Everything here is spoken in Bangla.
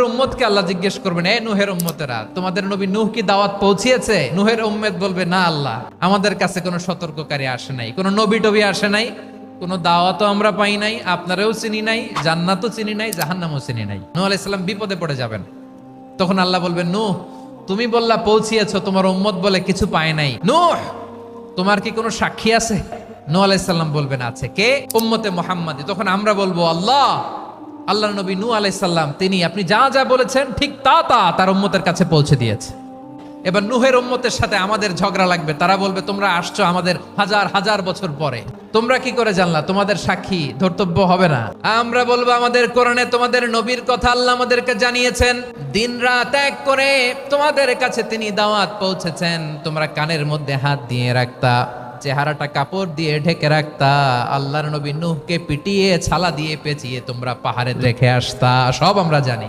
উম্মতকে আল্লাহ জিজ্ঞেস করবেন, এ নূহের উম্মতেরা, তোমাদের নবী নূহ কি দাওয়াত পৌঁছিয়েছে? নূহের উম্মত বলবে, না আল্লাহ, আমাদের কাছে কোনো সতর্ককারী আসে নাই, কোনো নবী টবি আসে নাই, কোনো দাওয়াতও আমরা পাই নাই, আপনারাও চিনি নাই, জান্নাতও চিনি নাই, জাহান্নামও চিনি নাই। নূহ আলাইহিস সালাম বিপদে পড়ে যাবেন। তখন আল্লাহ বলবেন, নূহ তুমি বললা পৌঁছিয়েছো, তোমার উম্মত বলে কিছু পায় নাই। নূহ তোমার কি কোনো সাক্ষী আছে? নূহ আলাইহিস সালাম বলবেন, আছে। কে? উম্মতে মুহাম্মাদি। তখন আমরা বলবো, আল্লাহর নবী নূহ আলাইহিস সালাম তিনি আপনি যা যা বলেছেন ঠিক তা তার উম্মতের কাছে পৌঁছে দিয়েছে। এবার নূহের উম্মতের সাথে আমাদের ঝগড়া লাগবে। তারা বলবে, তোমরা আসছো আমাদের হাজার হাজার বছর পরে, তোমরা কি করে জানলা? তোমাদের সাক্ষী ধর্তব্য হবে না? আমরা বলবো, আমাদের কোরআনে তোমাদের নবীর কথা আল্লাহ আমাদেরকে জানিয়েছেন, দিন রাত এক করে তোমাদের কাছে তিনি দাওয়াত পৌঁছেছেন, তোমরা কানের মধ্যে হাত দিয়ে রাখতা, চেহারাটা কাপড় দিয়ে ঢেকে রাখতা, আল্লাহর নবী নূহকে পিটিয়ে ছালা দিয়ে পেঁচিয়ে তোমরা পাহাড়ে রেখে আসতা, সব আমরা জানি।